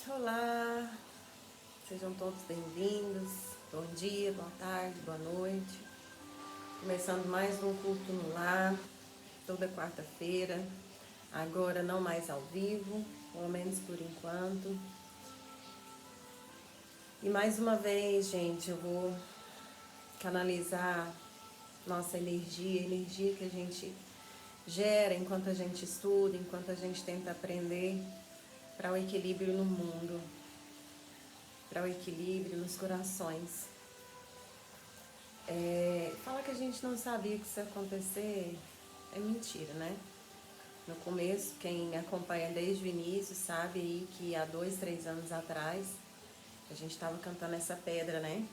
Olá, sejam todos bem-vindos. Bom dia, boa tarde, boa noite. Começando mais um culto no lar, toda quarta-feira. Agora não mais ao vivo, pelo menos por enquanto. E mais uma vez, gente, eu vou canalizar nossa energia, a energia que a gente gera enquanto a gente estuda, enquanto a gente tenta aprender para o equilíbrio no mundo, para o equilíbrio nos corações. Fala que a gente não sabia que isso ia acontecer, é mentira, né? No começo, quem acompanha desde o início sabe aí que há 2, 3 anos atrás a gente estava cantando essa pedra, né?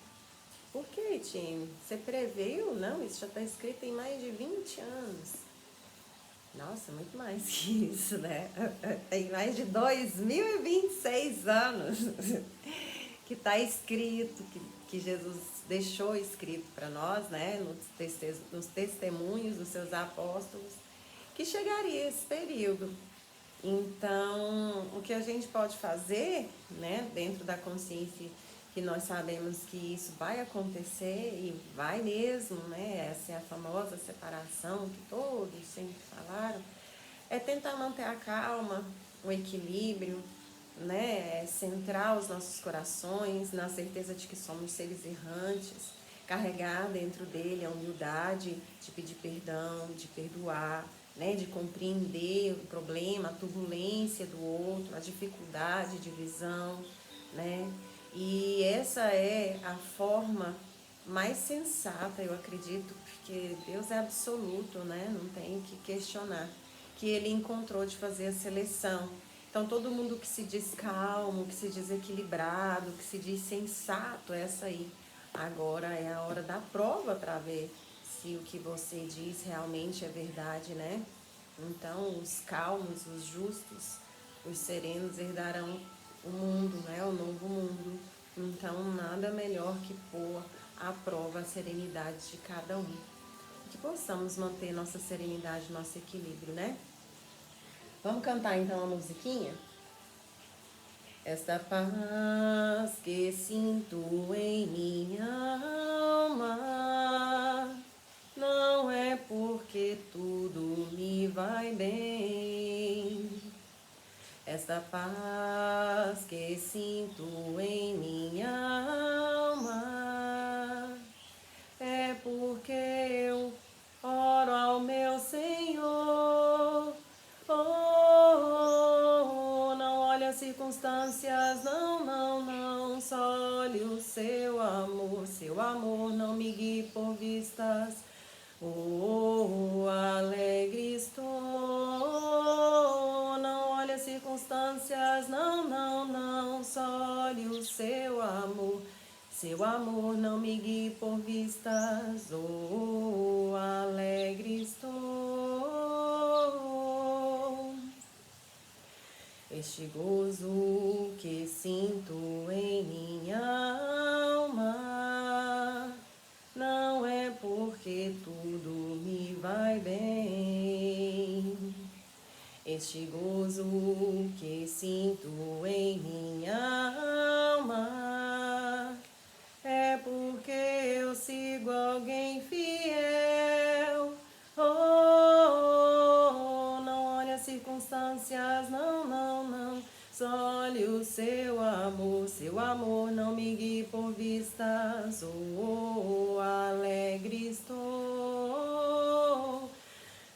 Por que, time? Você previu? Não, isso já está escrito em mais de 20 anos. Nossa, muito mais que isso, né? Tem mais de 2026 anos que está escrito, que Jesus deixou escrito para nós, né? Nos testemunhos dos seus apóstolos, que chegaria esse período. Então, o que a gente pode fazer, né, dentro da consciência que nós sabemos que isso vai acontecer e vai mesmo, né, essa é a famosa separação que todos sempre falaram, é tentar manter a calma, o equilíbrio, né, centrar os nossos corações na certeza de que somos seres errantes, carregar dentro dele a humildade de pedir perdão, de perdoar, né, de compreender o problema, a turbulência do outro, a dificuldade de visão, né? E essa é a forma mais sensata, eu acredito, porque Deus é absoluto, né? Não tem que questionar, que ele encontrou de fazer a seleção. Então todo mundo que se diz calmo, que se diz equilibrado, que se diz sensato, essa aí. Agora é a hora da prova para ver se o que você diz realmente é verdade, né? Então, os calmos, os justos, os serenos herdarão o mundo, né? O novo mundo. Então, nada melhor que pôr à prova a serenidade de cada um. Que possamos manter nossa serenidade, nosso equilíbrio, né? Vamos cantar então a musiquinha? Esta paz que sinto em minha alma não é porque tudo me vai bem. Esta paz que sinto em minha alma é porque eu oro ao meu Senhor. Oh, não olhe as circunstâncias, não, não, não. Só olhe o seu amor não me guie por vistas. Oh, alegre estou. Não olhe as circunstâncias, não, não, não. Só olhe o seu amor. Seu amor não me guie por vistas, oh, alegre estou. Este gozo que sinto em minha alma não é porque tudo me vai bem. Este gozo que sinto em minha alma é porque eu sigo alguém fiel. Oh, não olhe as circunstâncias, não, não, não. Só olhe o seu amor não me guie por vistas. Oh, alegre estou.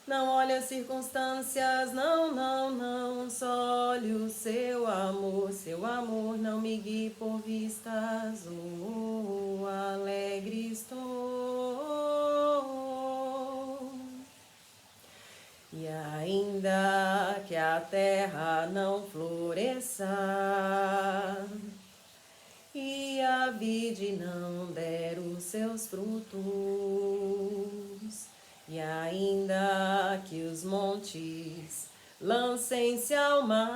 Não olhe as circunstâncias, não, não, não. Só olhe o seu amor não me guie por vistas. Oh, alegre estou. E ainda que a terra não floresça e a vide não der os seus frutos, e ainda que os montes lancem-se ao mar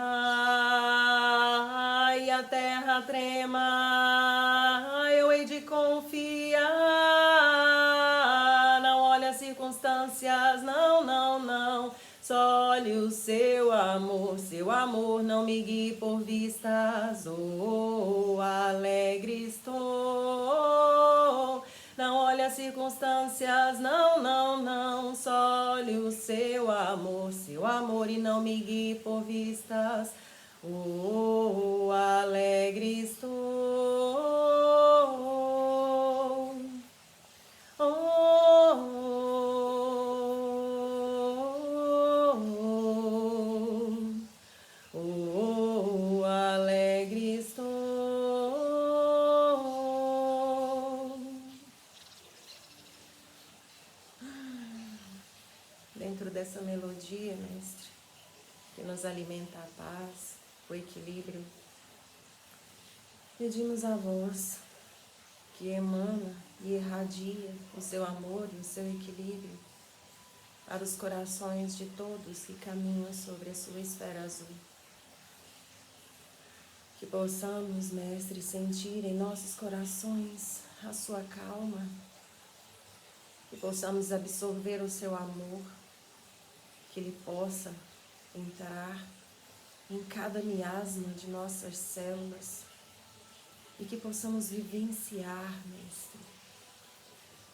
e a terra trema, eu hei de confiar. Não olhe as circunstâncias, não, não, não. olhos, seu amor não me guie por vistas, oh, alegre estou. Não olhe as circunstâncias, não, não, não, só olhe o seu amor e não me guie por vistas, oh, alegre estou. Alegre estou. Dentro dessa melodia, mestre, que nos alimenta a paz, o equilíbrio, pedimos a voz que emana e irradia o seu amor e o seu equilíbrio para os corações de todos que caminham sobre a sua esfera azul. Que possamos, mestre, sentir em nossos corações a sua calma, que possamos absorver o seu amor, que ele possa entrar em cada miasma de nossas células e que possamos vivenciar, mestre,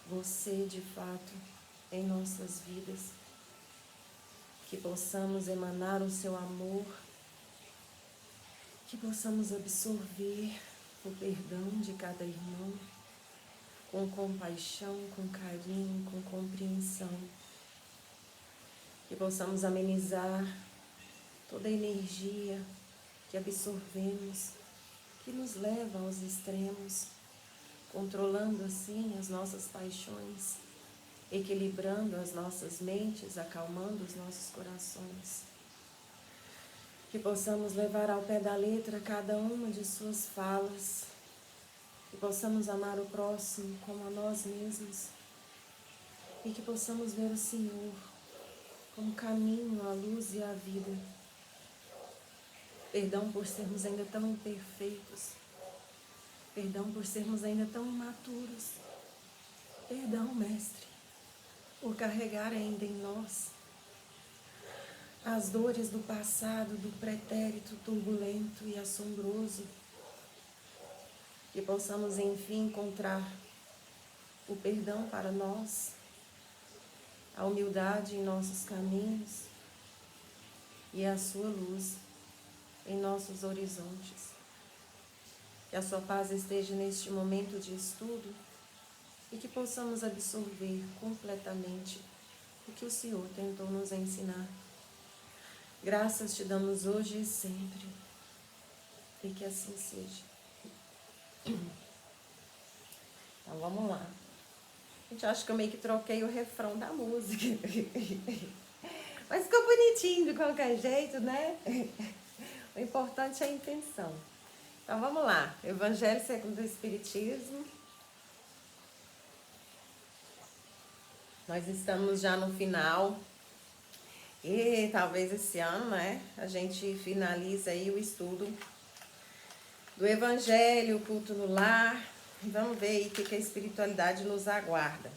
você de fato em nossas vidas, que possamos emanar o seu amor, que possamos absorver o perdão de cada irmão, com compaixão, com carinho, com compreensão, que possamos amenizar toda a energia que absorvemos, que nos leva aos extremos, controlando assim as nossas paixões, equilibrando as nossas mentes, acalmando os nossos corações. Que possamos levar ao pé da letra cada uma de suas falas, que possamos amar o próximo como a nós mesmos e que possamos ver o Senhor como caminho, a luz e a vida. Perdão por sermos ainda tão imperfeitos, perdão por sermos ainda tão imaturos, perdão, mestre, por carregar ainda em nós as dores do passado, do pretérito turbulento e assombroso. Que possamos, enfim, encontrar o perdão para nós, a humildade em nossos caminhos e a sua luz em nossos horizontes. Que a sua paz esteja neste momento de estudo e que possamos absorver completamente o que o Senhor tentou nos ensinar. Graças te damos hoje e sempre, e que assim seja. Então vamos lá. Gente, acho que eu meio que troquei o refrão da música. Mas ficou bonitinho de qualquer jeito, né? O importante é a intenção. Então vamos lá. Evangelho segundo o Espiritismo. Nós estamos já no final. E talvez esse ano, né, a gente finalize aí o estudo do Evangelho, culto no lar. Vamos ver aí o que a espiritualidade nos aguarda.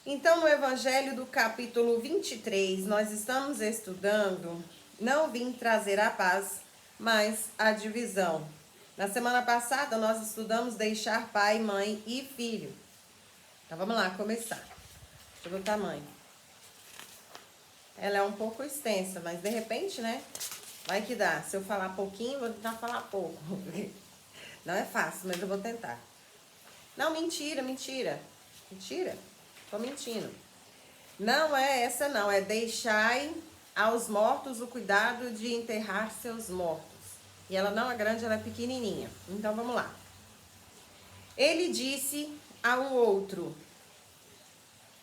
Então, no Evangelho do capítulo 23, nós estamos estudando Não vim trazer a paz, mas a divisão. Na semana passada, nós estudamos deixar pai, mãe e filho. Então, vamos lá, começar. Deixa eu ver o tamanho. Ela é um pouco extensa, mas de repente, né, vai que dá. Se eu falar pouquinho, vou tentar falar pouco. Não é fácil, mas eu vou tentar. Não, mentira. Mentira? Tô mentindo. Não é essa não, é deixai aos mortos o cuidado de enterrar seus mortos. E ela não é grande, ela é pequenininha. Então, vamos lá. Ele disse a um outro,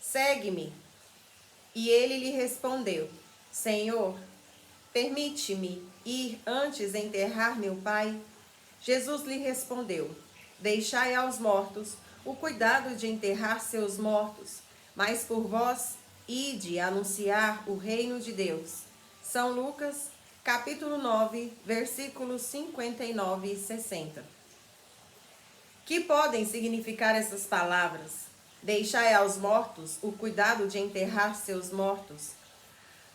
segue-me. E ele lhe respondeu, Senhor, permite-me ir antes enterrar meu pai? Jesus lhe respondeu, deixai aos mortos o cuidado de enterrar seus mortos, mas por vós ide anunciar o reino de Deus. São Lucas, capítulo 9, versículos 59 e 60. Que podem significar essas palavras? Deixai aos mortos o cuidado de enterrar seus mortos.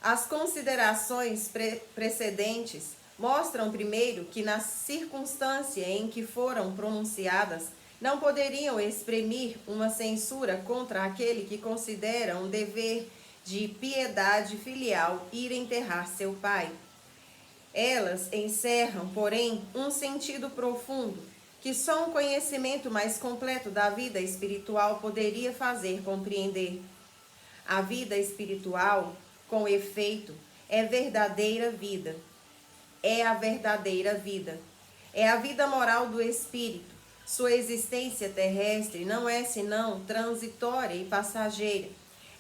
As considerações precedentes mostram primeiro que na circunstância em que foram pronunciadas, não poderiam exprimir uma censura contra aquele que considera um dever de piedade filial ir enterrar seu pai. Elas encerram, porém, um sentido profundo que só um conhecimento mais completo da vida espiritual poderia fazer compreender. A vida espiritual, com efeito, é verdadeira vida. É a verdadeira vida. É a vida moral do espírito. Sua existência terrestre não é senão transitória e passageira.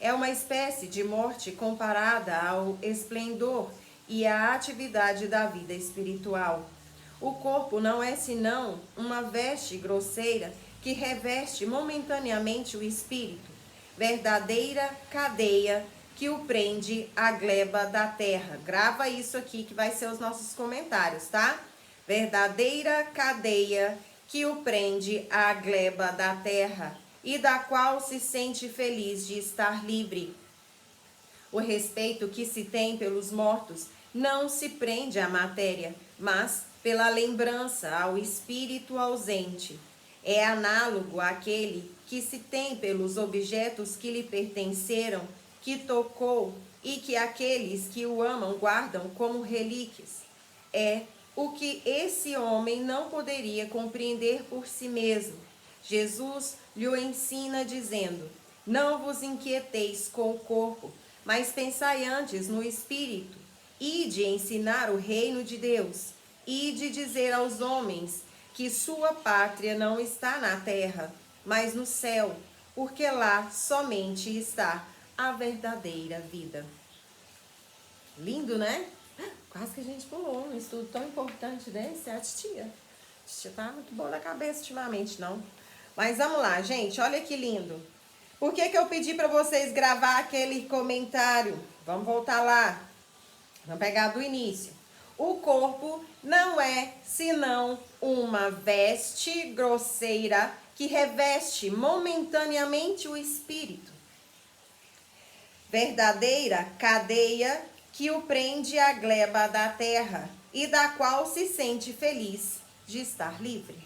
É uma espécie de morte comparada ao esplendor e à atividade da vida espiritual. O corpo não é senão uma veste grosseira que reveste momentaneamente o espírito, verdadeira cadeia que o prende à gleba da terra. Grava isso aqui que vai ser os nossos comentários, tá? Verdadeira cadeia que o prende à gleba da terra e da qual se sente feliz de estar livre. O respeito que se tem pelos mortos não se prende à matéria, mas pela lembrança ao espírito ausente. É análogo àquele que se tem pelos objetos que lhe pertenceram, que tocou e que aqueles que o amam guardam como relíquias. É o que esse homem não poderia compreender por si mesmo. Jesus lhe o ensina dizendo: não vos inquieteis com o corpo, mas pensai antes no espírito, e de ensinar o reino de Deus, e de dizer aos homens que sua pátria não está na terra, mas no céu, porque lá somente está a verdadeira vida. Lindo, né? Quase que a gente pulou um estudo tão importante desse, a titia. A titia tá muito boa da cabeça ultimamente, não. Mas vamos lá, gente, olha que lindo. Por que eu pedi para vocês gravar aquele comentário? Vamos voltar lá. Vamos pegar do início. O corpo não é senão uma veste grosseira que reveste momentaneamente o espírito. Verdadeira cadeia que o prende à gleba da terra e da qual se sente feliz de estar livre.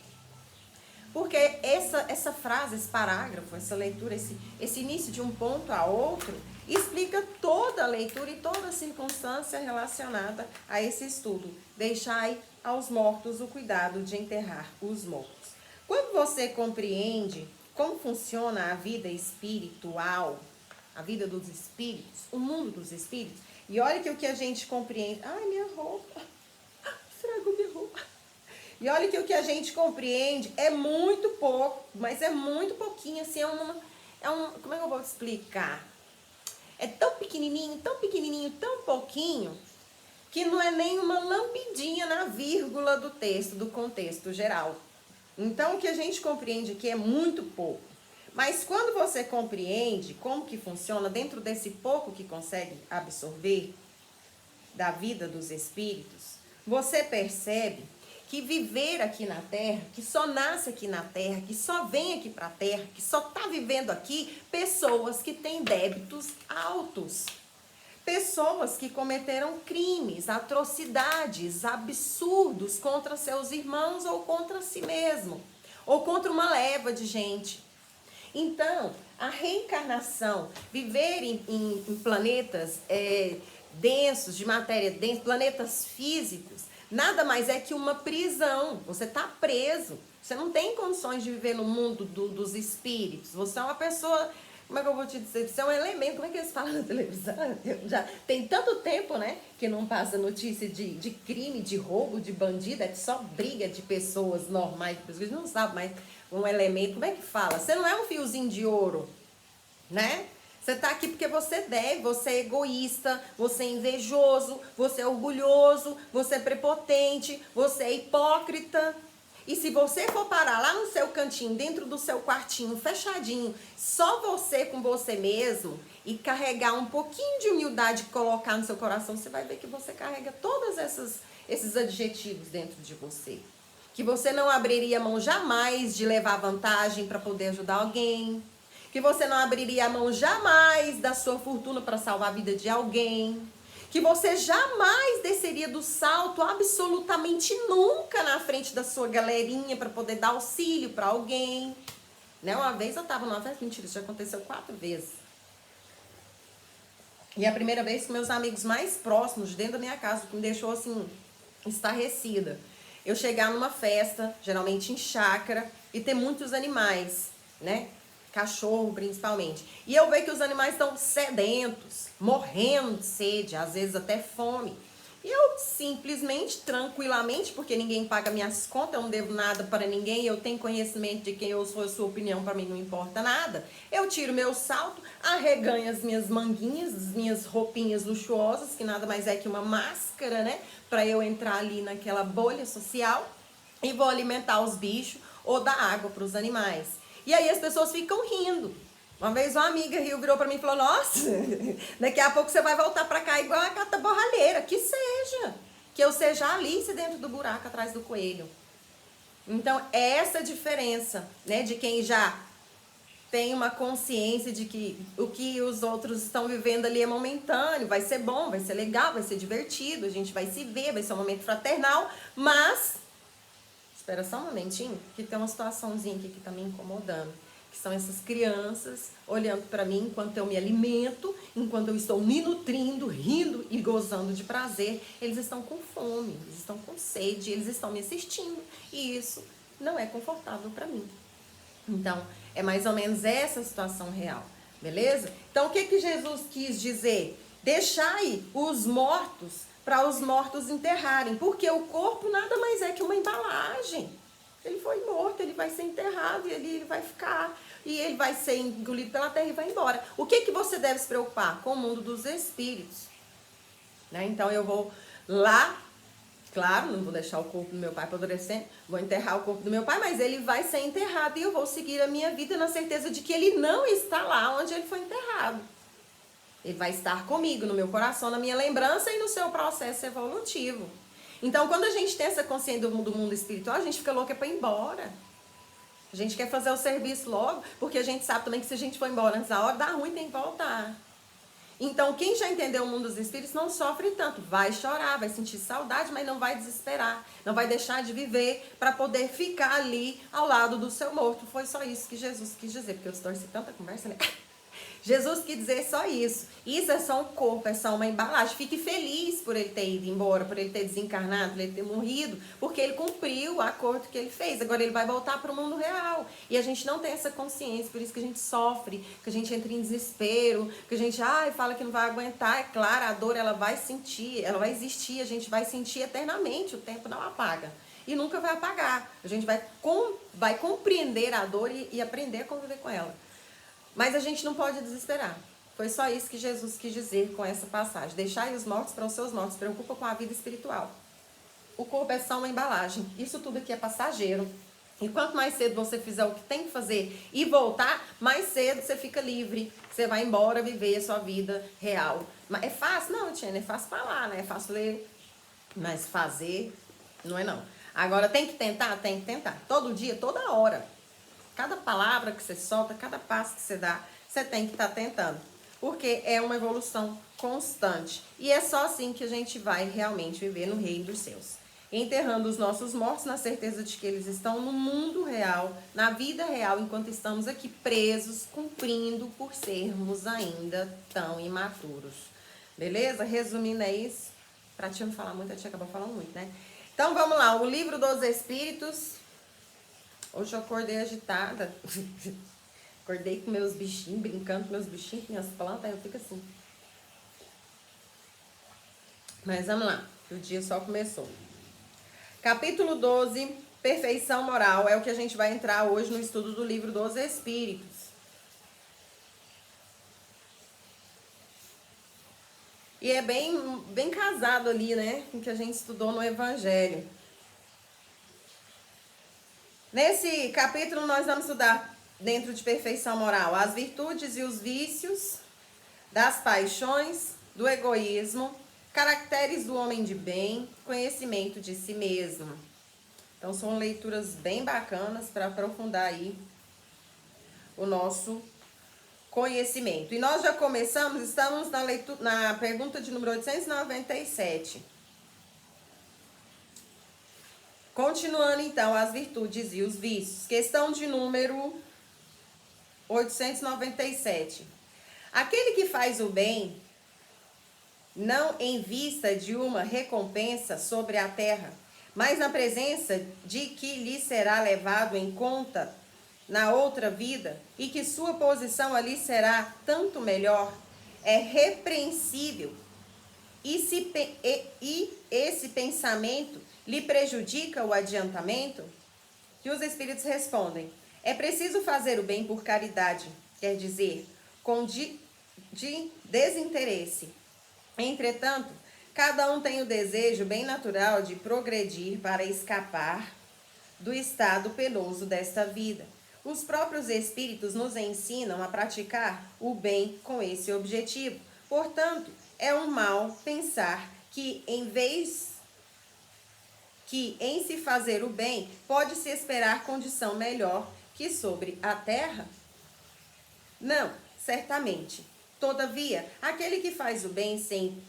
Porque essa frase, esse parágrafo, essa leitura, esse início de um ponto a outro, explica toda a leitura e toda a circunstância relacionada a esse estudo. Deixai aos mortos o cuidado de enterrar os mortos. Quando você compreende como funciona a vida espiritual, a vida dos espíritos, o mundo dos espíritos, e olha que o que a gente compreende... Ai, minha roupa! Estragou minha roupa! E olha que o que a gente compreende é muito pouco, mas é muito pouquinho, assim, como é que eu vou explicar? É tão pequenininho, tão pouquinho, que não é nem uma lambidinha na vírgula do texto, do contexto geral. Então, o que a gente compreende aqui é muito pouco. Mas quando você compreende como que funciona dentro desse pouco que consegue absorver da vida dos espíritos, você percebe que viver aqui na Terra, que só nasce aqui na Terra, que só vem aqui para a Terra, que só está vivendo aqui pessoas que têm débitos altos. Pessoas que cometeram crimes, atrocidades, absurdos contra seus irmãos ou contra si mesmo, ou contra uma leva de gente. Então, a reencarnação, viver em planetas densos, de matéria densa, planetas físicos, nada mais é que uma prisão. Você está preso. Você não tem condições de viver no mundo dos espíritos. Você é uma pessoa... Como é que eu vou te dizer? Você é um elemento. Como é que eles falam na televisão? Já tem tanto tempo, né? Que não passa notícia de crime, de roubo, de bandido. É só briga de pessoas normais. Pessoas não sabem mais um elemento. Como é que fala? Você não é um fiozinho de ouro, né? Você está aqui porque você deve, você é egoísta, você é invejoso, você é orgulhoso, você é prepotente, você é hipócrita. E se você for parar lá no seu cantinho, dentro do seu quartinho, fechadinho, só você com você mesmo, e carregar um pouquinho de humildade e colocar no seu coração, você vai ver que você carrega todos esses adjetivos dentro de você. Que você não abriria a mão jamais de levar vantagem para poder ajudar alguém. Que você não abriria a mão jamais da sua fortuna para salvar a vida de alguém. que você jamais desceria do salto absolutamente nunca na frente da sua galerinha para poder dar auxílio para alguém. Né? Uma vez eu tava numa festa, mentira, isso já aconteceu 4 vezes. E a primeira vez que meus amigos mais próximos, dentro da minha casa, que me deixou assim, estarrecida. Eu chegar numa festa, geralmente em chácara, e ter muitos animais, né? Cachorro principalmente. E eu vejo que os animais estão sedentos, morrendo de sede, às vezes até fome. E eu simplesmente, tranquilamente, porque ninguém paga minhas contas, eu não devo nada para ninguém, eu tenho conhecimento de quem eu sou, a sua opinião para mim não importa nada. Eu tiro meu salto, arreganho as minhas manguinhas, as minhas roupinhas luxuosas, que nada mais é que uma máscara, né? Para eu entrar ali naquela bolha social e vou alimentar os bichos ou dar água para os animais. E aí as pessoas ficam rindo. Uma vez uma amiga virou pra mim e falou, nossa, daqui a pouco você vai voltar pra cá igual a Cata Borralheira. Que seja. Que eu seja a Alice dentro do buraco atrás do coelho. Então, é essa diferença, né, de quem já tem uma consciência de que o que os outros estão vivendo ali é momentâneo, vai ser bom, vai ser legal, vai ser divertido, a gente vai se ver, vai ser um momento fraternal, mas, espera só um momentinho, que tem uma situaçãozinha aqui que tá me incomodando. Que são essas crianças olhando para mim enquanto eu me alimento, enquanto eu estou me nutrindo, rindo e gozando de prazer. Eles estão com fome, eles estão com sede, eles estão me assistindo. E isso não é confortável para mim. Então, é mais ou menos essa situação real, beleza? Então, o que que Jesus quis dizer? Deixai os mortos para os mortos enterrarem, porque o corpo nada mais é que uma embalagem. Ele foi morto, ele vai ser enterrado e ele vai ficar. E ele vai ser engolido pela terra e vai embora. O que que você deve se preocupar? Com o mundo dos espíritos. Né? Então eu vou lá, claro, não vou deixar o corpo do meu pai apodrecendo, vou enterrar o corpo do meu pai, mas ele vai ser enterrado e eu vou seguir a minha vida na certeza de que ele não está lá onde ele foi enterrado. Ele vai estar comigo, no meu coração, na minha lembrança e no seu processo evolutivo. Então, quando a gente tem essa consciência do mundo espiritual, a gente fica louca para ir embora. A gente quer fazer o serviço logo, porque a gente sabe também que se a gente for embora antes da hora, dá ruim, tem que voltar. Então, quem já entendeu o mundo dos espíritos não sofre tanto. Vai chorar, vai sentir saudade, mas não vai desesperar. Não vai deixar de viver para poder ficar ali ao lado do seu morto. Foi só isso que Jesus quis dizer, porque eu distorci tanta conversa, né? Jesus quis dizer só isso. Isso é só um corpo, é só uma embalagem. Fique feliz por ele ter ido embora, por ele ter desencarnado, por ele ter morrido, porque ele cumpriu o acordo que ele fez. Agora ele vai voltar para o mundo real. E a gente não tem essa consciência, por isso que a gente sofre, que a gente entra em desespero, que a gente fala que não vai aguentar. É claro, a dor ela vai sentir, ela vai existir, a gente vai sentir eternamente, o tempo não apaga. E nunca vai apagar. A gente vai compreender a dor e aprender a conviver com ela. Mas a gente não pode desesperar. Foi só isso que Jesus quis dizer com essa passagem. Deixai os mortos para os seus mortos. Se preocupa com a vida espiritual. O corpo é só uma embalagem. Isso tudo aqui é passageiro. E quanto mais cedo você fizer o que tem que fazer e voltar, mais cedo você fica livre. Você vai embora viver a sua vida real. Mas é fácil? Não, Tiana, é fácil falar, né? É fácil ler. Mas fazer, não é não. Agora, tem que tentar? Tem que tentar. Todo dia, toda hora. Cada palavra que você solta, cada passo que você dá, você tem que estar tentando. Porque é uma evolução constante. E é só assim que a gente vai realmente viver no reino dos céus. Enterrando os nossos mortos na certeza de que eles estão no mundo real, na vida real, enquanto estamos aqui presos, cumprindo por sermos ainda tão imaturos. Beleza? Resumindo é isso. Pra tia não falar muito, a tia acabou falando muito, né? Então vamos lá, o Livro dos Espíritos. Hoje eu acordei agitada. Acordei com meus bichinhos, brincando com meus bichinhos, com minhas plantas, aí eu fico assim. Mas vamos lá, que o dia só começou. Capítulo 12, Perfeição Moral, é o que a gente vai entrar hoje no estudo do Livro dos Espíritos. E é bem casado ali, né, com o que a gente estudou no Evangelho. Nesse capítulo nós vamos estudar, dentro de perfeição moral, as virtudes e os vícios, das paixões, do egoísmo, caracteres do homem de bem, conhecimento de si mesmo. Então são leituras bem bacanas para aprofundar aí o nosso conhecimento. E nós já começamos, estamos na pergunta de número 897. Continuando então as virtudes e os vícios. Questão de número 897. Aquele que faz o bem, não em vista de uma recompensa sobre a terra, mas na presença de que lhe será levado em conta na outra vida, e que sua posição ali será tanto melhor, é repreensível. E esse pensamento lhe prejudica o adiantamento? E os espíritos respondem: é preciso fazer o bem por caridade, quer dizer, com de desinteresse. Entretanto, cada um tem o desejo bem natural de progredir para escapar do estado penoso desta vida. Os próprios espíritos nos ensinam a praticar o bem com esse objetivo. Portanto, é um mal pensar que em se fazer o bem, pode-se esperar condição melhor que sobre a terra? Não, certamente. Todavia, aquele que faz o bem sem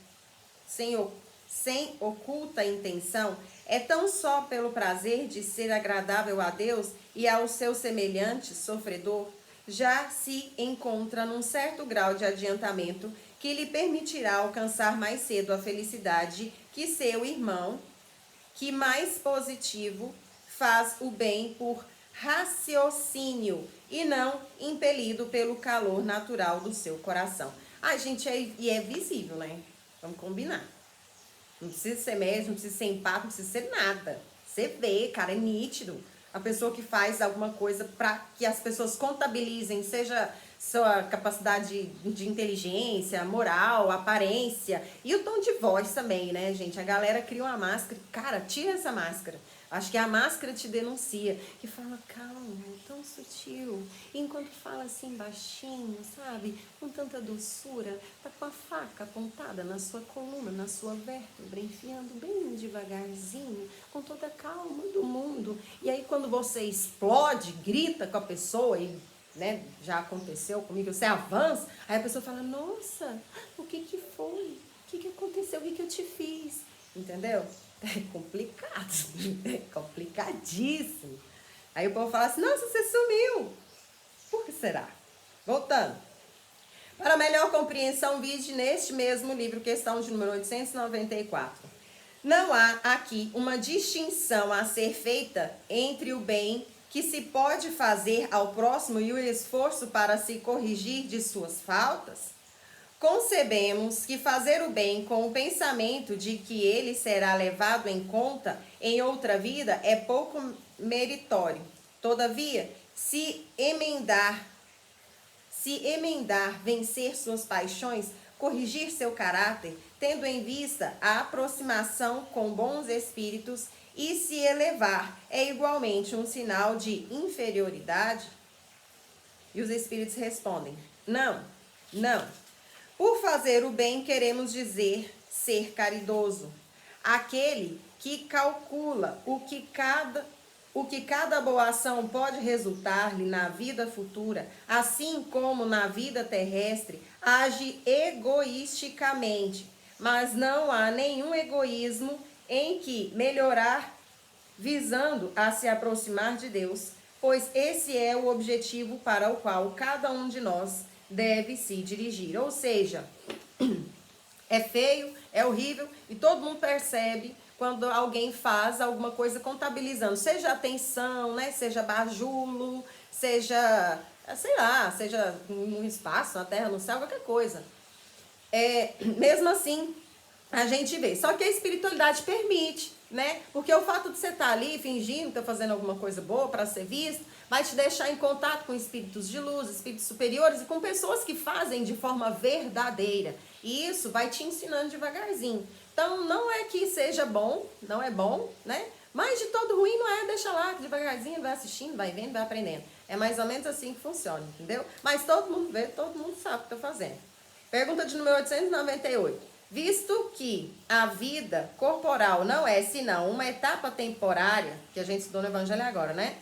oculta intenção, é tão só pelo prazer de ser agradável a Deus e ao seu semelhante sofredor, já se encontra num certo grau de adiantamento que lhe permitirá alcançar mais cedo a felicidade que seu irmão, que mais positivo, faz o bem por raciocínio e não impelido pelo calor natural do seu coração. Ai, gente, e é visível, né? Vamos combinar. Não precisa ser médico, não precisa ser empático, não precisa ser nada. Você vê, cara, é nítido. A pessoa que faz alguma coisa para que as pessoas contabilizem, seja sua capacidade de inteligência, moral, aparência e o tom de voz também, né, gente? A galera cria uma máscara. Cara, tira essa máscara. Acho que a máscara te denuncia. Que fala calmo, tão sutil. E enquanto fala assim baixinho, sabe? Com tanta doçura, tá com a faca apontada na sua coluna, na sua vértebra, enfiando bem devagarzinho, com toda a calma do mundo. E aí quando você explode, grita com a pessoa e, né, já aconteceu comigo, você avança, aí a pessoa fala: nossa, o que que foi? O que que aconteceu? O que que eu te fiz? Entendeu? É complicado, é complicadíssimo. Aí o povo fala assim: nossa, você sumiu. Por que será? Voltando. Para melhor compreensão, vide neste mesmo livro, questão de número 894. Não há aqui uma distinção a ser feita entre o bem que se pode fazer ao próximo e o esforço para se corrigir de suas faltas? Concebemos que fazer o bem com o pensamento de que ele será levado em conta em outra vida é pouco meritório. Todavia, se emendar, vencer suas paixões, corrigir seu caráter, tendo em vista a aproximação com bons espíritos e se elevar, é igualmente um sinal de inferioridade? E os espíritos respondem: não, não. Por fazer o bem, queremos dizer ser caridoso. Aquele que calcula o que cada boa ação pode resultar-lhe na vida futura, assim como na vida terrestre, age egoisticamente. Mas não há nenhum egoísmo em que melhorar visando a se aproximar de Deus, pois esse é o objetivo para o qual cada um de nós deve se dirigir. Ou seja, é feio, é horrível e todo mundo percebe quando alguém faz alguma coisa contabilizando, seja atenção, né, seja bajulo, seja, sei lá, seja no espaço, na terra, no céu, qualquer coisa. Mesmo assim, a gente vê. Só que a espiritualidade permite, né? Porque o fato de você estar ali fingindo que está fazendo alguma coisa boa para ser visto, vai te deixar em contato com espíritos de luz, espíritos superiores e com pessoas que fazem de forma verdadeira. E isso vai te ensinando devagarzinho. Então, não é que seja bom, não é bom, né? Mas de todo ruim não é, deixa lá, que devagarzinho vai assistindo, vai vendo, vai aprendendo. É mais ou menos assim que funciona, entendeu? Mas todo mundo vê, todo mundo sabe o que está fazendo. Pergunta de número 898. Visto que a vida corporal não é senão uma etapa temporária, que a gente estudou no Evangelho agora, né?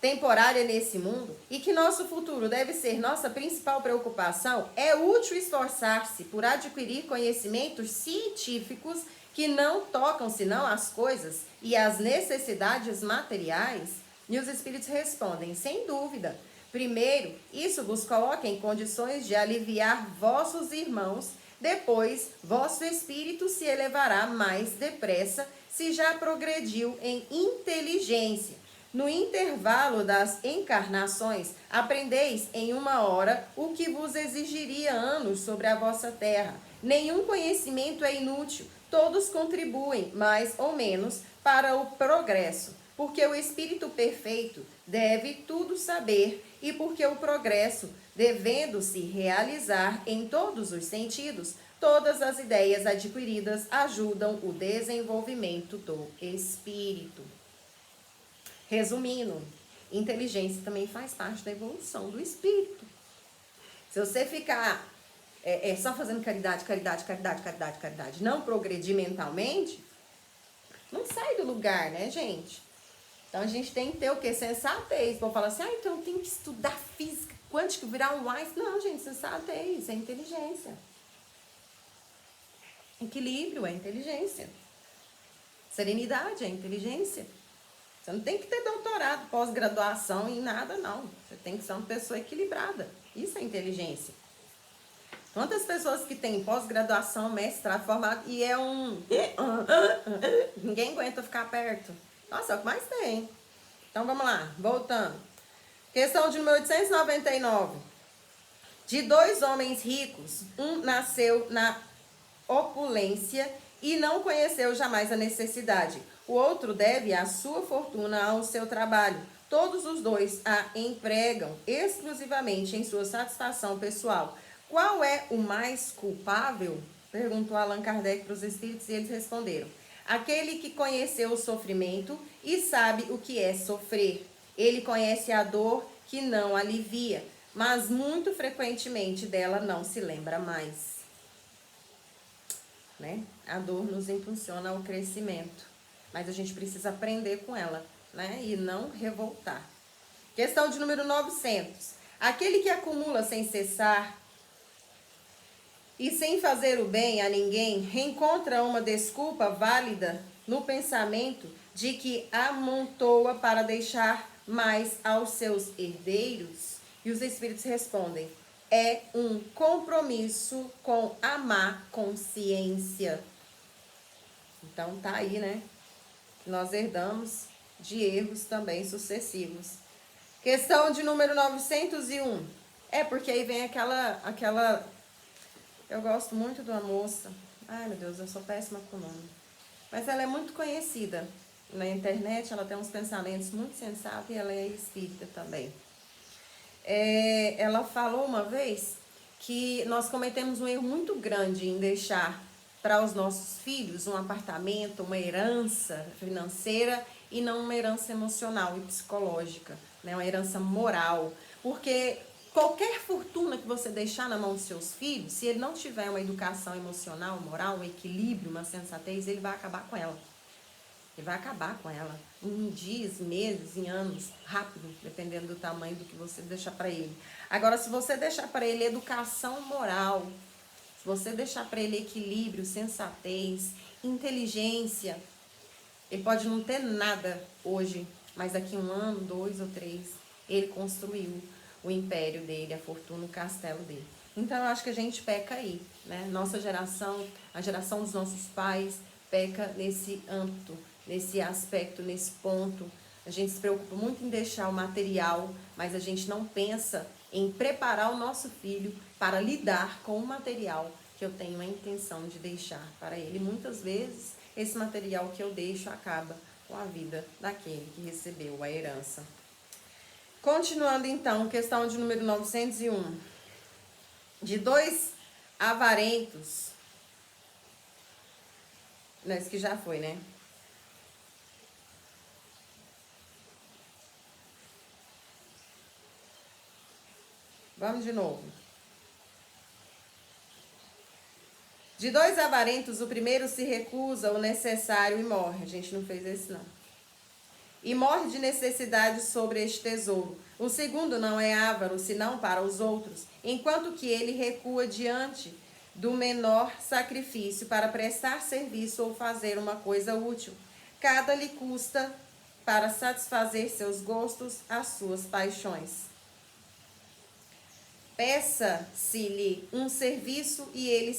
temporária nesse mundo e que nosso futuro deve ser nossa principal preocupação, é útil esforçar-se por adquirir conhecimentos científicos que não tocam senão as coisas e as necessidades materiais? E os espíritos respondem, sem dúvida. Primeiro, isso vos coloca em condições de aliviar vossos irmãos. Depois, vosso espírito se elevará mais depressa se já progrediu em inteligência. No intervalo das encarnações, aprendeis em 1 hora o que vos exigiria anos sobre a vossa terra. Nenhum conhecimento é inútil, todos contribuem, mais ou menos, para o progresso, porque o espírito perfeito deve tudo saber e porque o progresso, devendo-se realizar em todos os sentidos, todas as ideias adquiridas ajudam o desenvolvimento do espírito. Resumindo, inteligência também faz parte da evolução do espírito. Se você ficar só fazendo caridade, não progredir mentalmente, não sai do lugar, né, gente? Então a gente tem que ter o quê? Sensatez. Vou falar assim, então eu tenho que estudar física quântica, virar um Einstein. Não, gente, sensatez, é inteligência. Equilíbrio é inteligência. Serenidade é inteligência. Você não tem que ter doutorado, pós-graduação em nada, não. Você tem que ser uma pessoa equilibrada. Isso é inteligência. Quantas pessoas que têm pós-graduação, mestrado, formado, e é ninguém aguenta ficar perto. Nossa, é o que mais tem. Então, vamos lá, voltando. Questão de número 899. De 2 homens ricos, um nasceu na opulência e não conheceu jamais a necessidade. O outro deve a sua fortuna ao seu trabalho. Todos os dois a empregam exclusivamente em sua satisfação pessoal. Qual é o mais culpável? Perguntou Allan Kardec para os espíritos e eles responderam. Aquele que conheceu o sofrimento e sabe o que é sofrer. Ele conhece a dor que não alivia, mas muito frequentemente dela não se lembra mais. Né? A dor nos impulsiona ao crescimento, mas a gente precisa aprender com ela, né? E não revoltar. Questão de número 900. Aquele que acumula sem cessar e sem fazer o bem a ninguém, reencontra uma desculpa válida no pensamento de que amontoa para deixar mais aos seus herdeiros? E os espíritos respondem, é um compromisso com a má consciência. Então tá aí, né? Nós herdamos de erros também sucessivos. Questão de número 901. Porque aí vem aquela... Eu gosto muito de uma moça. Ai, meu Deus, eu sou péssima com o nome. Mas ela é muito conhecida na internet, ela tem uns pensamentos muito sensatos e ela é espírita também. Ela falou uma vez que nós cometemos um erro muito grande em deixar para os nossos filhos um apartamento, uma herança financeira e não uma herança emocional e psicológica, né? Uma herança moral. Porque qualquer fortuna que você deixar na mão dos seus filhos, se ele não tiver uma educação emocional, moral, um equilíbrio, uma sensatez, ele vai acabar com ela. Ele vai acabar com ela em dias, meses, em anos, rápido, dependendo do tamanho do que você deixar para ele. Agora, se você deixar para ele educação moral, se você deixar para ele equilíbrio, sensatez, inteligência, ele pode não ter nada hoje, mas daqui 1 ano, 2 ou 3, ele construiu o império dele, a fortuna, o castelo dele. Então, eu acho que a gente peca aí, né? Nossa geração, a geração dos nossos pais, peca nesse âmbito, nesse aspecto, nesse ponto. A gente se preocupa muito em deixar o material, mas a gente não pensa em preparar o nosso filho para lidar com o material que eu tenho a intenção de deixar para ele. Muitas vezes, esse material que eu deixo acaba com a vida daquele que recebeu a herança. Continuando então, questão de número 901. De 2 avarentos... Não, esse que já foi, né? Vamos de novo. De 2 avarentos, o primeiro se recusa o necessário e morre. A gente não fez esse, não. e morre de necessidade sobre este tesouro. O segundo não é avaro, senão para os outros, enquanto que ele recua diante do menor sacrifício para prestar serviço ou fazer uma coisa útil. Cada lhe custa para satisfazer seus gostos, as suas paixões. Peça-se-lhe um serviço e ele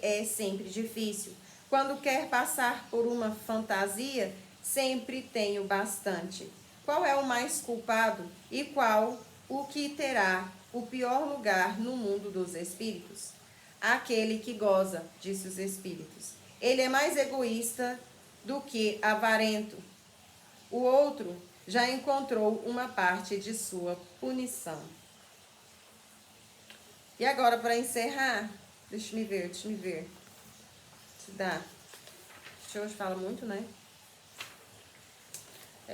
é sempre difícil. Quando quer passar por uma fantasia, sempre tem o bastante. Qual é o mais culpado e qual o que terá o pior lugar no mundo dos espíritos? Aquele que goza, disse os espíritos. Ele é mais egoísta do que avarento. O outro já encontrou uma parte de sua punição. E agora, para encerrar, deixa me ver. Se dá. Hoje fala muito, né?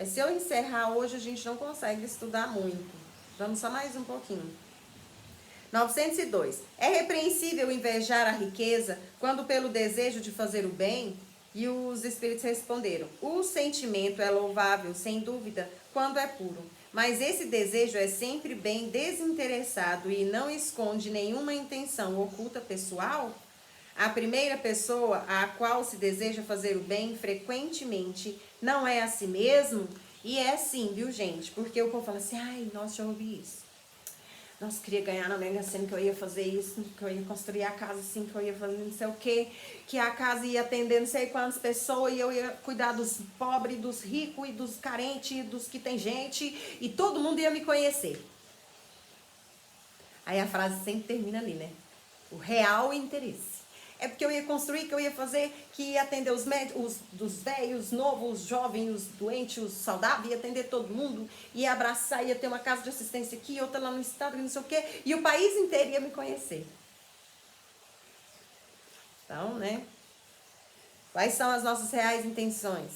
Se eu encerrar hoje, a gente não consegue estudar muito. Vamos só mais um pouquinho. 902. É repreensível invejar a riqueza quando pelo desejo de fazer o bem? E os espíritos responderam: o sentimento é louvável, sem dúvida, quando é puro. Mas esse desejo é sempre bem desinteressado e não esconde nenhuma intenção oculta pessoal? A primeira pessoa a qual se deseja fazer o bem frequentemente não é a si mesmo? E é sim, viu, gente? Porque o povo fala assim: ai, nossa, já ouvi isso. Nossa, queria ganhar na Mega Sena, que eu ia fazer isso, que eu ia construir a casa assim, que eu ia fazer não sei o quê, que a casa ia atender não sei quantas pessoas, e eu ia cuidar dos pobres, dos ricos, e dos carentes, dos que tem gente, e todo mundo ia me conhecer. Aí a frase sempre termina ali, né? O real interesse. É porque eu ia construir, que eu ia fazer, que ia atender os médicos, dos velhos, os novos, os jovens, os doentes, os saudáveis, ia atender todo mundo, ia abraçar, ia ter uma casa de assistência aqui, outra lá no estado, não sei o quê, e o país inteiro ia me conhecer. Então, né? Quais são as nossas reais intenções?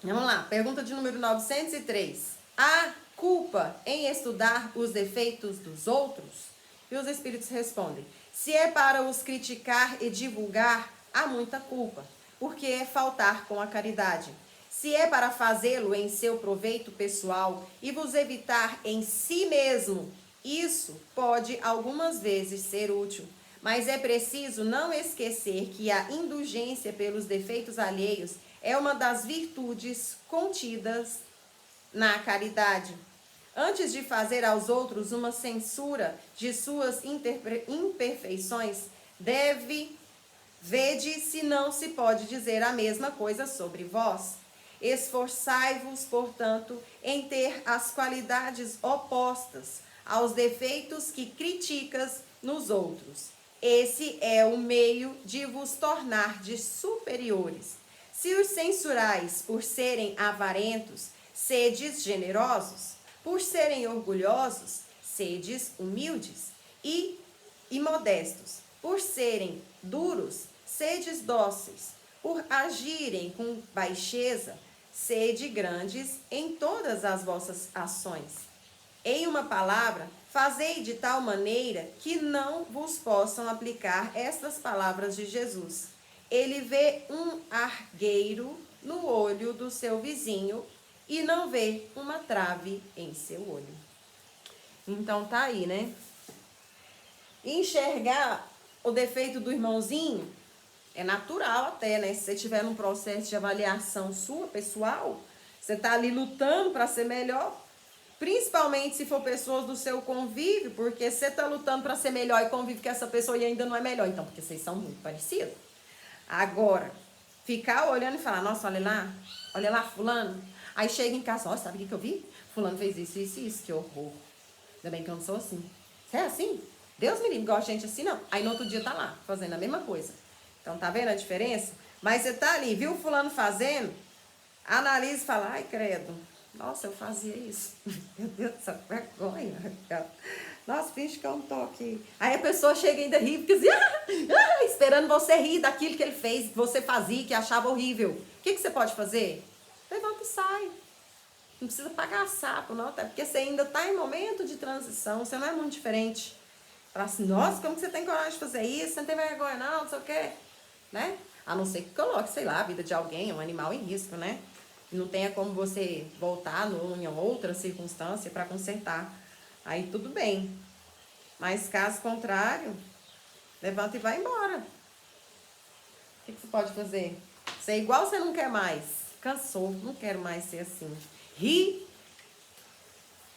Vamos lá, pergunta de número 903. Há culpa em estudar os defeitos dos outros? E os espíritos respondem: se é para os criticar e divulgar, há muita culpa, porque é faltar com a caridade. Se é para fazê-lo em seu proveito pessoal e vos evitar em si mesmo, isso pode algumas vezes ser útil. Mas é preciso não esquecer que a indulgência pelos defeitos alheios é uma das virtudes contidas na caridade. Antes de fazer aos outros uma censura de suas imperfeições, vede se não se pode dizer a mesma coisa sobre vós. Esforçai-vos, portanto, em ter as qualidades opostas aos defeitos que criticas nos outros. Esse é o meio de vos tornar de superiores. Se os censurais por serem avarentos, sedes generosos. Por serem orgulhosos, sedes humildes e modestos. Por serem duros, sedes dóceis. Por agirem com baixeza, sede grandes em todas as vossas ações. Em uma palavra, fazei de tal maneira que não vos possam aplicar estas palavras de Jesus. Ele vê um argueiro no olho do seu vizinho e não vê uma trave em seu olho. Então tá aí, né? Enxergar o defeito do irmãozinho é natural até, né? Se você estiver num processo de avaliação sua, pessoal, você tá ali lutando para ser melhor, principalmente se for pessoas do seu convívio, porque você tá lutando para ser melhor e convive com essa pessoa e ainda não é melhor, então, porque vocês são muito parecidos. Agora, ficar olhando e falar: nossa, olha lá, fulano. Aí chega em casa: ó, sabe o que eu vi? Fulano fez isso, que horror. Ainda bem que eu não sou assim. Você é assim? Deus me livre, gosta de gente assim, não. Aí no outro dia tá lá, fazendo a mesma coisa. Então, tá vendo a diferença? Mas você tá ali, viu fulano fazendo? Analisa e fala: ai, credo. Nossa, eu fazia isso. Meu Deus do céu, que vergonha. Nossa, finge que eu não tô aqui. Aí a pessoa chega e ainda ri, porque assim, esperando você rir daquilo que ele fez, que você fazia, que achava horrível. O que você pode fazer? Levanta e sai. Não precisa pagar sapo, não, até porque você ainda está em momento de transição, você não é muito diferente. Fala assim: nossa, como que você tem coragem de fazer isso? Você não tem vergonha, não sei o quê. Né? A não ser que coloque, sei lá, a vida de alguém, um animal em risco, né? Não tenha como você voltar em outra circunstância para consertar. Aí tudo bem. Mas caso contrário, levanta e vai embora. O que você pode fazer? Ser igual você não quer mais. Cansou, não quero mais ser assim. Rir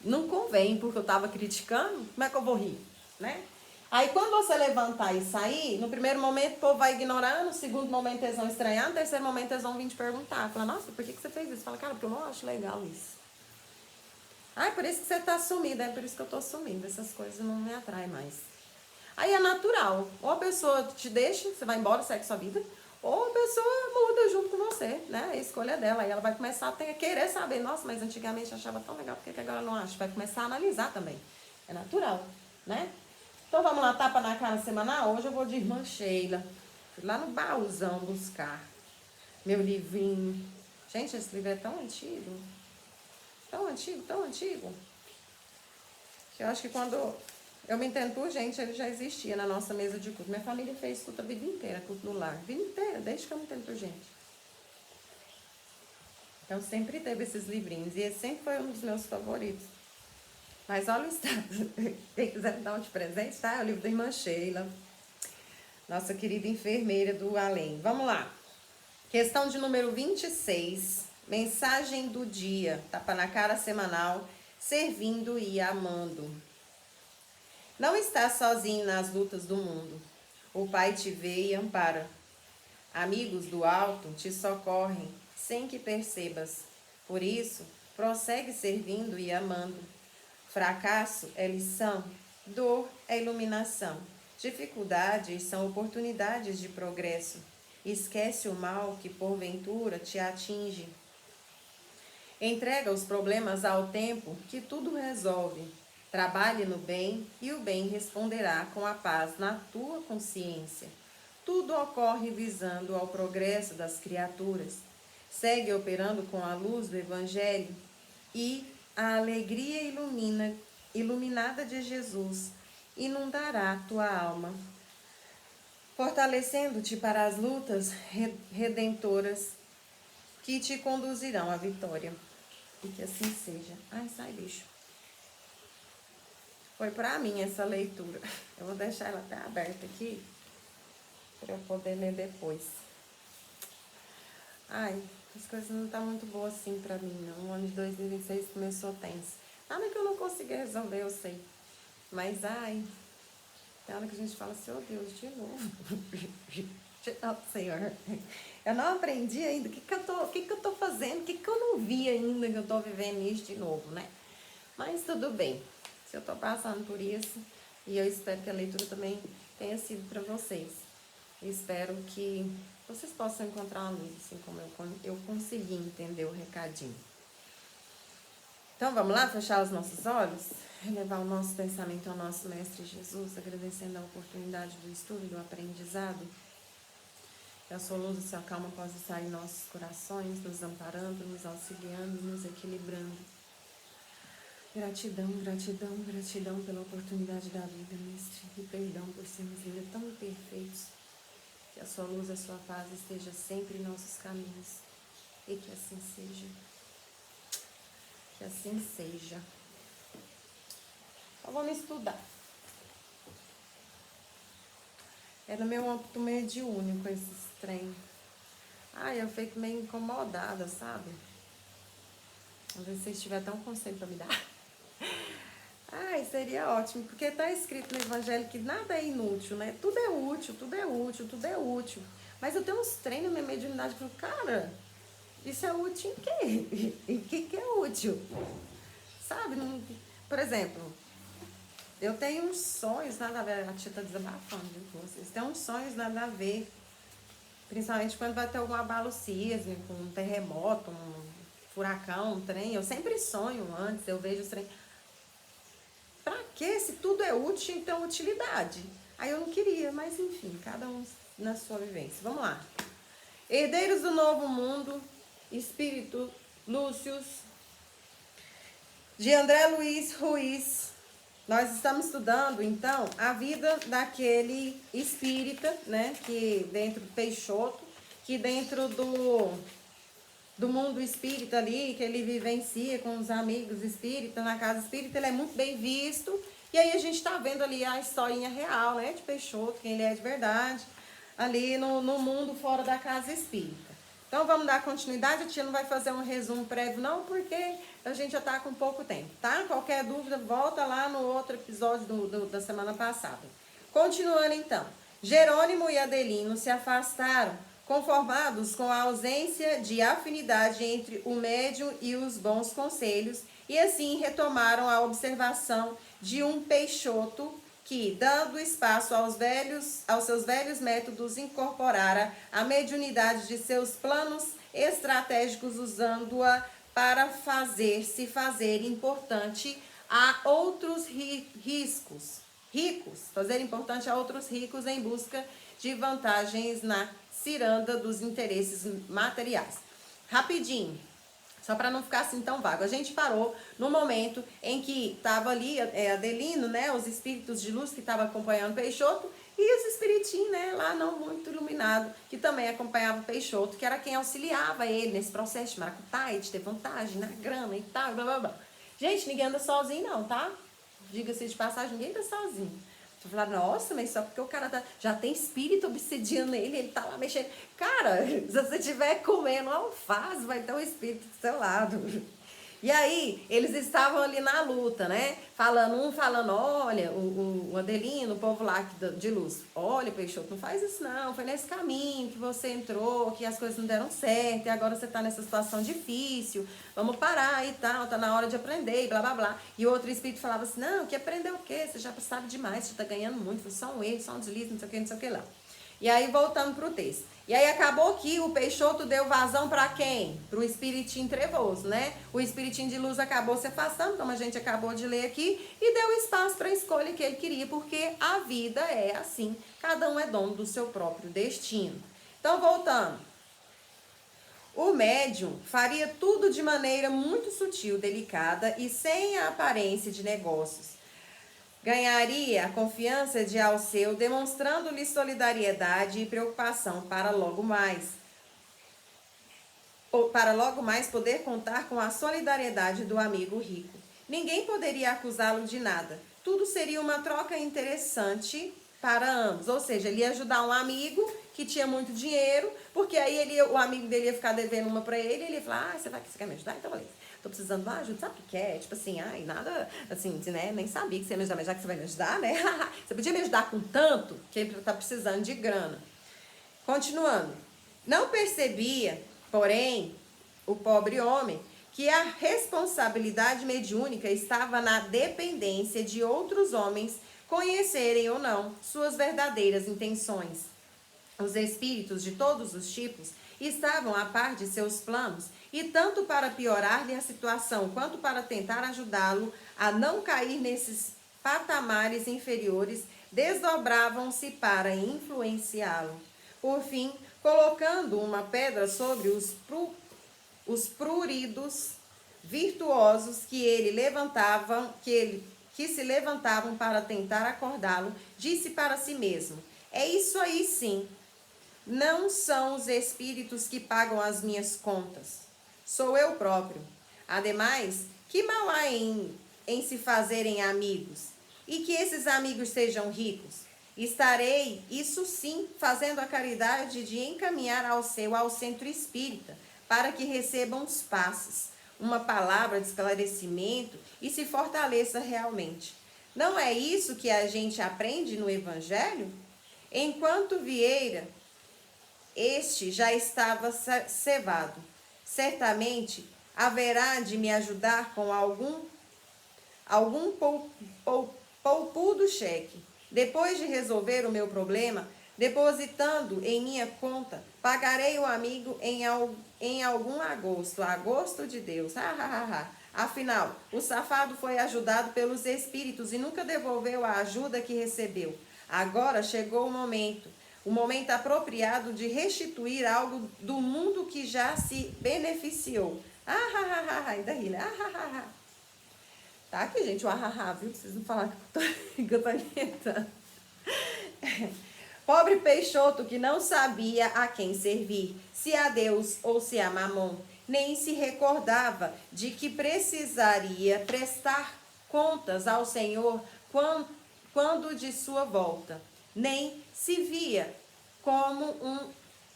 não convém, porque eu tava criticando. Como é que eu vou rir? Né? Aí quando você levantar e sair, no primeiro momento o povo vai ignorar, no segundo momento eles vão estranhar, no terceiro momento eles vão vir te perguntar. Falar, nossa, por que você fez isso? Fala, cara, porque eu não acho legal isso. Ah, é por isso que você tá sumida, é por isso que eu tô sumindo. Essas coisas não me atraem mais. Aí é natural. Ou a pessoa te deixa, você vai embora, segue sua vida, ou a pessoa muda junto com você, né? É a escolha dela. Aí ela vai começar a querer saber, nossa, mas antigamente eu achava tão legal, por que agora eu não acho? Vai começar a analisar também. É natural, né? Então vamos lá, tapa na cara semanal? Hoje eu vou de Irmã Sheila. Fui lá no baúzão buscar meu livrinho. Gente, esse livro é tão antigo. Tão antigo, tão antigo. Que eu acho que quando eu me entendo por gente, ele já existia na nossa mesa de culto. Minha família fez culto a vida inteira, culto no lar. A vida inteira, desde que eu me entendo por gente. Então sempre teve esses livrinhos. E esse sempre foi um dos meus favoritos. Mas olha o estado. Quem quiser me dar um de presente, tá? É o livro da Irmã Sheila. Nossa querida enfermeira do além. Vamos lá. Questão de número 26. Mensagem do dia. Tapa na cara semanal. Servindo e amando. Não estás sozinho nas lutas do mundo. O Pai te vê e ampara. Amigos do alto te socorrem sem que percebas. Por isso, prossegue servindo e amando. Fracasso é lição, dor é iluminação. Dificuldades são oportunidades de progresso. Esquece o mal que porventura te atinge. Entrega os problemas ao tempo que tudo resolve. Trabalhe no bem e o bem responderá com a paz na tua consciência. Tudo ocorre visando ao progresso das criaturas. Segue operando com a luz do Evangelho e a alegria iluminada de Jesus inundará tua alma, fortalecendo-te para as lutas redentoras que te conduzirão à vitória. E que assim seja. Ai, sai, bicho. Foi pra mim essa leitura. Eu vou deixar ela até aberta aqui, para eu poder ler depois. Ai, as coisas não estão muito boas assim pra mim, não. O ano de 2026 começou tenso. Nada que eu não consegui resolver, eu sei. Mas, ai, tem hora que a gente fala assim, oh Deus, de novo. De novo, Senhor. Eu não aprendi ainda. O que eu tô fazendo? O que eu não vi ainda que eu tô vivendo isso de novo, né? Mas tudo bem. Se eu tô passando por isso, e eu espero que a leitura também tenha sido para vocês. Eu espero que vocês possam encontrar uma luz, assim como eu consegui entender o recadinho. Então vamos lá, fechar os nossos olhos, levar o nosso pensamento ao nosso Mestre Jesus, agradecendo a oportunidade do estudo, do aprendizado. Que a sua luz e a sua calma possam estar em nossos corações, nos amparando, nos auxiliando, nos equilibrando. Gratidão, gratidão, gratidão pela oportunidade da vida, Mestre, e perdão por sermos ainda tão imperfeitos. Que a sua luz e a sua paz esteja sempre em nossos caminhos, e que assim seja. Que assim seja. Então vamos estudar. É no meu âmbito mediúnico esses trem. Ai, eu fico meio incomodada, sabe? Às vezes vocês tiverem até um conselho pra me dar. Ai, seria ótimo, porque tá escrito no Evangelho que nada é inútil, né? Tudo é útil, tudo é útil, tudo é útil. Mas eu tenho uns treinos na minha mediunidade que eu falo, cara, isso é útil em quê? Em que é útil? Sabe? Não, por exemplo, eu tenho uns sonhos, nada a ver, a tia tá desabafando com vocês, tem uns sonhos nada a ver, principalmente quando vai ter algum abalo sísmico, um terremoto, um furacão, um trem, eu sempre sonho antes, eu vejo os trem. Pra quê? Se tudo é útil, então utilidade. Aí eu não queria, mas enfim, cada um na sua vivência. Vamos lá. Herdeiros do Novo Mundo, Espírito Lúcius, de André Luiz Ruiz. Nós estamos estudando, então, a vida daquele espírita, né, que dentro do Peixoto, que dentro do mundo espírita ali, que ele vivencia com os amigos espíritas, na casa espírita, ele é muito bem visto. E aí a gente está vendo ali a historinha real, né, de Peixoto, quem ele é de verdade, ali no mundo fora da casa espírita. Então vamos dar continuidade, a tia não vai fazer um resumo prévio não, porque a gente já está com pouco tempo, tá? Qualquer dúvida, volta lá no outro episódio da semana passada. Continuando então, Jerônimo e Adelino se afastaram, conformados com a ausência de afinidade entre o médium e os bons conselhos, e assim retomaram a observação de um Peixoto que, dando espaço aos seus velhos métodos, incorporara a mediunidade de seus planos estratégicos, usando-a para se fazer importante a outros ricos, fazer importante a outros ricos em busca de vantagens na ciranda dos interesses materiais. Rapidinho, só para não ficar assim tão vago. A gente parou no momento em que estava ali Adelino, né, os espíritos de luz que estavam acompanhando Peixoto, e os espiritinhos, né, lá não muito iluminado, que também acompanhava Peixoto, que era quem auxiliava ele nesse processo de maracutaia, de ter vantagem na grana e tal, blá blá blá. Gente, ninguém anda sozinho não, tá? Diga-se de passagem, ninguém anda sozinho. Você falar, nossa, mas só porque o cara já tem espírito obsidiano nele, ele tá lá mexendo. Cara, se você estiver comendo alface, vai ter um espírito do seu lado. E aí, eles estavam ali na luta, né? Falando, olha, o Adelino, o povo lá de luz, olha, Peixoto, não faz isso não, foi nesse caminho que você entrou, que as coisas não deram certo, e agora você tá nessa situação difícil, vamos parar e tal, tá na hora de aprender, e blá, blá, blá. E o outro espírito falava assim, não, que aprender o quê? Você já sabe demais, você tá ganhando muito, foi só um erro, só um deslize, não sei o que lá. E aí, voltando pro texto. E aí, acabou que o Peixoto deu vazão para quem? Pro espiritinho trevoso, né? O espiritinho de luz acabou se afastando, como a gente acabou de ler aqui, e deu espaço para a escolha que ele queria, porque a vida é assim. Cada um é dono do seu próprio destino. Então, voltando. O médium faria tudo de maneira muito sutil, delicada e sem a aparência de negócios. Ganharia a confiança de Alceu, demonstrando-lhe solidariedade e preocupação para logo mais poder contar com a solidariedade do amigo rico. Ninguém poderia acusá-lo de nada. Tudo seria uma troca interessante para ambos. Ou seja, ele ia ajudar um amigo que tinha muito dinheiro, porque aí o amigo dele ia ficar devendo uma para ele, e ele ia falar, você quer me ajudar? Então, beleza. Tô precisando de uma ajuda, sabe o que é? Tipo assim, nada, assim, né? Nem sabia que você ia me ajudar, mas já que você vai me ajudar, né? Você podia me ajudar com tanto que ele tá precisando de grana. Continuando. Não percebia, porém, o pobre homem, que a responsabilidade mediúnica estava na dependência de outros homens conhecerem ou não suas verdadeiras intenções. Os espíritos de todos os tipos estavam a par de seus planos, e tanto para piorar-lhe a situação, quanto para tentar ajudá-lo a não cair nesses patamares inferiores, desdobravam-se para influenciá-lo. Por fim, colocando uma pedra sobre os pruridos virtuosos que se levantavam para tentar acordá-lo, disse para si mesmo, é isso aí sim. Não são os espíritos que pagam as minhas contas. Sou eu próprio. Ademais, que mal há em se fazerem amigos? E que esses amigos sejam ricos? Estarei, isso sim, fazendo a caridade de encaminhar ao centro espírita, para que recebam os passes, uma palavra de esclarecimento e se fortaleça realmente. Não é isso que a gente aprende no Evangelho? Enquanto Vieira, este já estava cevado. Certamente haverá de me ajudar com algum poupudo cheque. Depois de resolver o meu problema, depositando em minha conta, pagarei o amigo em algum agosto de Deus. Afinal, o safado foi ajudado pelos espíritos e nunca devolveu a ajuda que recebeu. Agora chegou o momento apropriado de restituir algo do mundo que já se beneficiou. Ainda ri, né? Tá aqui, gente, o viu? Vocês não falaram que eu tô inventando. Pobre Peixoto que não sabia a quem servir, se a Deus ou se a Mamon, nem se recordava de que precisaria prestar contas ao Senhor quando de sua volta, nem se via como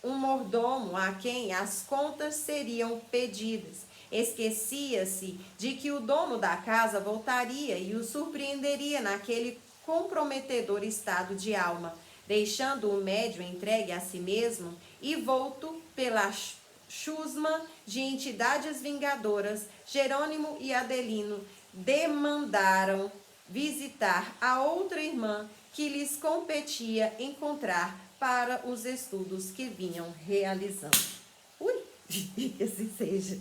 um mordomo a quem as contas seriam pedidas. Esquecia-se de que o dono da casa voltaria e o surpreenderia naquele comprometedor estado de alma, deixando o médium entregue a si mesmo e volto pela chusma de entidades vingadoras. Jerônimo e Adelino demandaram visitar a outra irmã que lhes competia encontrar para os estudos que vinham realizando. Ui, que assim seja.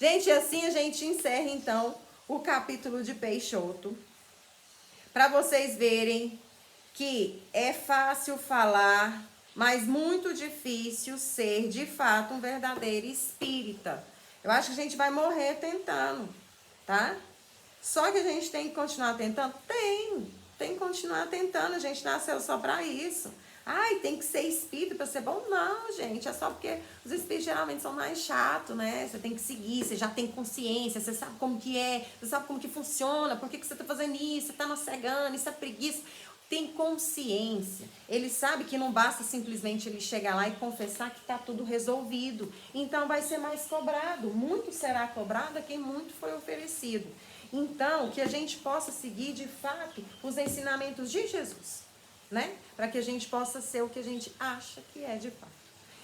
Gente, assim a gente encerra então o capítulo de Peixoto. Para vocês verem que é fácil falar, mas muito difícil ser de fato um verdadeiro espírita. Eu acho que a gente vai morrer tentando, tá? Só que a gente tem que continuar tentando? Tem que continuar tentando, a gente nasceu só para isso. Ai, tem que ser espírito para ser bom? Não, gente, é só porque os espíritos geralmente são mais chatos, né? Você tem que seguir, você já tem consciência, você sabe como que é, você sabe como que funciona, por que você tá fazendo isso, você tá nocegando, isso é preguiça. Tem consciência. Ele sabe que não basta simplesmente ele chegar lá e confessar que está tudo resolvido. Então vai ser mais cobrado. Muito será cobrado a quem muito foi oferecido. Então, que a gente possa seguir de fato os ensinamentos de Jesus, né? Para que a gente possa ser o que a gente acha que é de fato.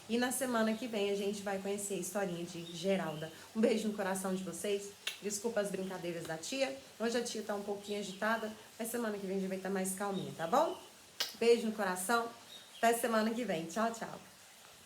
E na semana que vem a gente vai conhecer a historinha de Geralda. Um beijo no coração de vocês. Desculpa as brincadeiras da tia. Hoje a tia tá um pouquinho agitada, mas semana que vem a gente vai estar mais calminha, tá bom? Beijo no coração. Até semana que vem. Tchau, tchau.